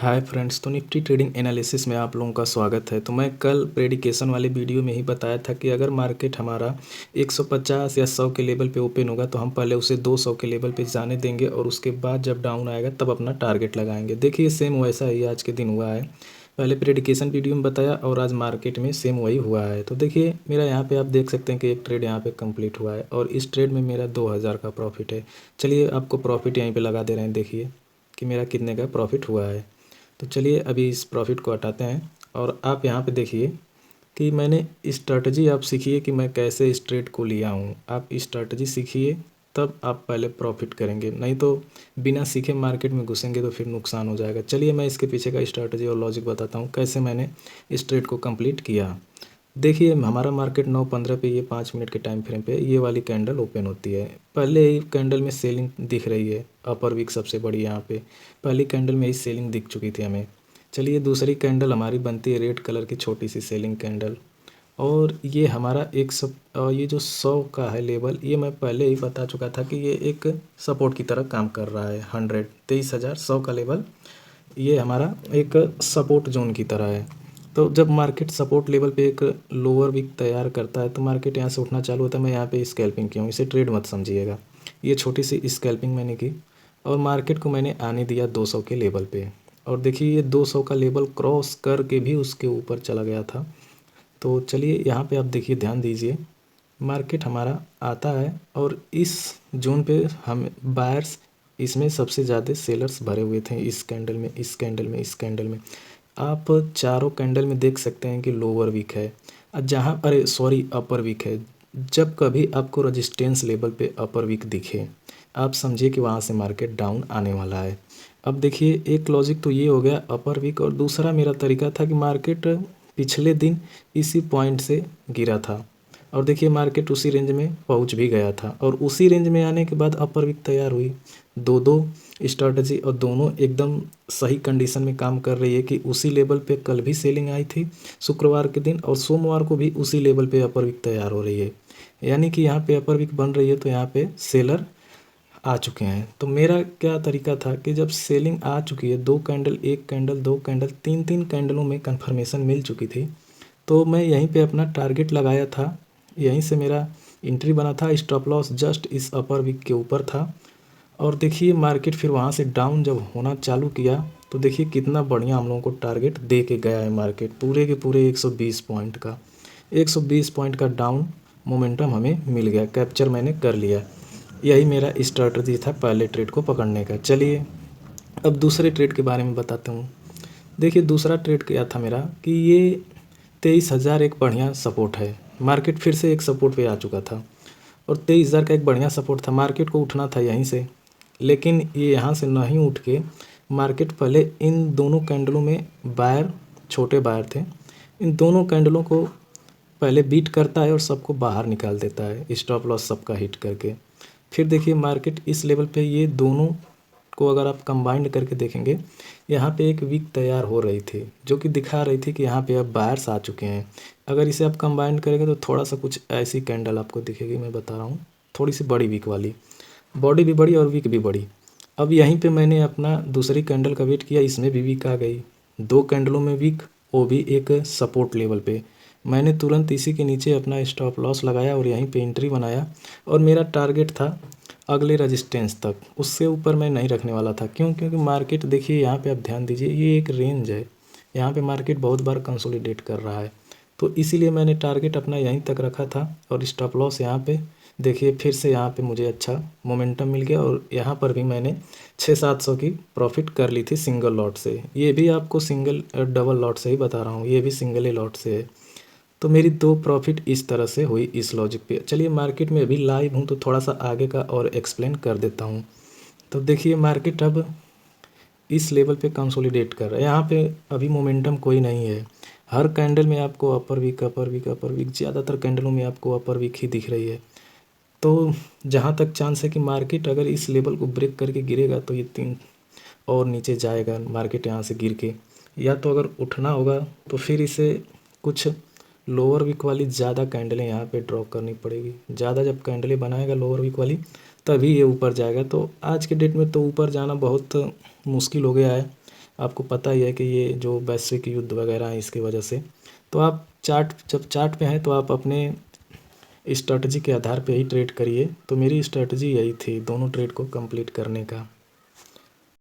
Hi friends, तो Nifty trading analysis में आप लोगों का स्वागत है। तो मैं कल प्रेडिकेशन वाले वीडियो में ही बताया था कि अगर मार्केट हमारा 150 या 100 के लेवल पे ओपन होगा तो हम पहले उसे 200 के लेवल पे जाने देंगे और उसके बाद जब डाउन आएगा तब अपना टारगेट लगाएंगे। देखिए सेम वैसा ही आज के दिन हुआ है। पहले प्रेडिकेशन वीडियो में बताया और आज मार्केट में सेम वही हुआ है। तो देखिए मेरा यहाँ पे आप देख सकते हैं कि एक ट्रेड यहाँ पे कंप्लीट हुआ है और इस ट्रेड में मेरा 2000 का प्रॉफिट है। चलिए आपको प्रॉफिट यहीं पे लगा दे रहे हैं, देखिए कि मेरा कितने का प्रॉफिट हुआ है। तो चलिए अभी इस प्रॉफिट को हटाते हैं और आप यहाँ पे देखिए कि मैंने स्ट्रैटेजी आप सीखिए कि मैं कैसे इस ट्रेड को लिया हूँ। आप स्ट्रैटेजी सीखिए तब आप पहले प्रॉफिट करेंगे, नहीं तो बिना सीखे मार्केट में घुसेंगे तो फिर नुकसान हो जाएगा। चलिए मैं इसके पीछे का स्ट्रैटेजी और लॉजिक बताता हूँ कैसे मैंने इस ट्रेड को कंप्लीट किया। देखिए हमारा मार्केट 9:15 पे ये 5 मिनट के टाइम फ्रेम पे ये वाली कैंडल ओपन होती है। पहले ही कैंडल में सेलिंग दिख रही है, अपर वीक सबसे बड़ी यहाँ पे पहली कैंडल में ही सेलिंग दिख चुकी थी हमें। चलिए दूसरी कैंडल हमारी बनती है रेड कलर की छोटी सी सेलिंग कैंडल और ये हमारा ये जो 100 का है लेवल, ये मैं पहले ही बता चुका था कि ये एक सपोर्ट की तरह काम कर रहा है। 23,100 का लेवल ये हमारा एक सपोर्ट जोन की तरह है। तो जब मार्केट सपोर्ट लेवल पे एक लोअर वीक तैयार करता है तो मार्केट यहाँ से उठना चालू होता है। मैं यहाँ पे स्कैल्पिंग किया हूँ, इसे ट्रेड मत समझिएगा। ये छोटी सी स्कैल्पिंग मैंने की और मार्केट को मैंने आने दिया 200 के लेवल पे और देखिए ये 200 का लेवल क्रॉस करके भी उसके ऊपर चला गया था। तो चलिए यहाँ पे आप देखिए, ध्यान दीजिए, मार्केट हमारा आता है और इस जोन पे हम बायर्स, इसमें सबसे ज़्यादा सेलर्स भरे हुए थे इस कैंडल में, इस कैंडल में, इस कैंडल में। आप चारों कैंडल में देख सकते हैं कि लोअर वीक है, जहाँ अपर वीक है। जब कभी आपको रजिस्टेंस लेवल पे अपर वीक दिखे, आप समझिए कि वहाँ से मार्केट डाउन आने वाला है। अब देखिए एक लॉजिक तो ये हो गया अपर वीक, और दूसरा मेरा तरीका था कि मार्केट पिछले दिन इसी पॉइंट से गिरा था और देखिए मार्केट उसी रेंज में पहुंच भी गया था और उसी रेंज में आने के बाद अपर वीक तैयार हुई। दो स्ट्रैटेजी और दोनों एकदम सही कंडीशन में काम कर रही है कि उसी लेवल पे कल भी सेलिंग आई थी शुक्रवार के दिन और सोमवार को भी उसी लेवल पे अपर वीक तैयार हो रही है। यानी कि यहाँ पे अपर वीक बन रही है तो यहाँ पे सेलर आ चुके हैं। तो मेरा क्या तरीका था कि जब सेलिंग आ चुकी है, दो कैंडल, एक कैंडल, दो कैंडल, तीन तीन कैंडलों में कन्फर्मेशन मिल चुकी थी, तो मैं यहीं पे अपना टारगेट लगाया था। यहीं से मेरा एंट्री बना था। स्टॉप लॉस जस्ट इस अपर वीक के ऊपर था और देखिए मार्केट फिर वहाँ से डाउन जब होना चालू किया तो देखिए कितना बढ़िया हम लोगों को टारगेट दे के गया है मार्केट, पूरे के पूरे 120 पॉइंट का, 120 पॉइंट का डाउन मोमेंटम हमें मिल गया, कैप्चर मैंने कर लिया। यही मेरा स्ट्रैटेजी था पहले ट्रेड को पकड़ने का। चलिए अब दूसरे ट्रेड के बारे में बताता हूँ। देखिए दूसरा ट्रेड क्या था मेरा कि ये 23,000 एक बढ़िया सपोर्ट है। मार्केट फिर से एक सपोर्ट पे आ चुका था और 23,000 का एक बढ़िया सपोर्ट था। मार्केट को उठना था यहीं से, लेकिन ये यहाँ से नहीं उठ के मार्केट पहले इन दोनों कैंडलों में बायर, छोटे बायर थे, इन दोनों कैंडलों को पहले बीट करता है और सबको बाहर निकाल देता है, स्टॉप लॉस सबका हिट करके। फिर देखिए मार्केट इस लेवल पे ये दोनों को अगर आप कंबाइंड करके देखेंगे, यहाँ पे एक वीक तैयार हो रही थी जो कि दिखा रही थी कि यहाँ पे अब बायर्स आ चुके हैं। अगर इसे आप कंबाइंड करेंगे तो थोड़ा सा कुछ ऐसी कैंडल आपको दिखेगी, मैं बता रहा हूँ, थोड़ी सी बड़ी वीक वाली, बॉडी भी बड़ी और वीक भी बड़ी। अब यहीं पे मैंने अपना दूसरी कैंडल का वेट किया, इसमें भी वीक आ गई, दो कैंडलों में वीक, वो भी एक सपोर्ट लेवल पे। मैंने तुरंत इसी के नीचे अपना स्टॉप लॉस लगाया और यहीं पे एंट्री बनाया और मेरा टारगेट था अगले रजिस्टेंस तक, उससे ऊपर मैं नहीं रखने वाला था। क्यों? क्योंकि मार्केट देखिए यहाँ पे आप ध्यान दीजिए, ये एक रेंज है, यहाँ पे मार्केट बहुत बार कंसोलिडेट कर रहा है, तो इसीलिए मैंने टारगेट अपना यहीं तक रखा था और स्टॉप लॉस यहाँ पे देखिए फिर से यहाँ पे मुझे अच्छा मोमेंटम मिल गया और यहाँ पर भी मैंने 600-700 की प्रॉफिट कर ली थी सिंगल लॉट से। ये भी आपको सिंगल डबल लॉट से ही बता रहा हूँ, ये भी सिंगल ही लॉट से है। तो मेरी दो प्रॉफिट इस तरह से हुई इस लॉजिक पे। चलिए मार्केट में अभी लाइव हूँ तो थोड़ा सा आगे का और एक्सप्लेन कर देता हूँ। तो देखिए मार्केट अब इस लेवल पे कंसोलिडेट कर रहा है, यहाँ पे अभी मोमेंटम कोई नहीं है। हर कैंडल में आपको अपर वीक, अपर वीक, अपर वीक, ज़्यादातर कैंडलों में आपको अपर वीक ही दिख रही है। तो जहाँ तक चांस है कि मार्केट अगर इस लेवल को ब्रेक करके गिरेगा तो ये तीन और नीचे जाएगा मार्केट यहाँ से गिर के, या तो अगर उठना होगा तो फिर इसे कुछ लोअर वीक वाली ज़्यादा कैंडलें यहाँ पे ड्रॉ करनी पड़ेगी। ज़्यादा जब कैंडलें बनाएगा लोअर वीक वाली तभी ये ऊपर जाएगा। तो आज के डेट में तो ऊपर जाना बहुत मुश्किल हो गया है। आपको पता ही है कि ये जो वैश्विक युद्ध वगैरह है इसकी वजह से। तो आप जब चार्ट पे हैं तो आप अपने स्ट्रेटजी के आधार पे ही ट्रेड करिए। तो मेरी स्ट्रेटजी यही थी दोनों ट्रेड को कंप्लीट करने का।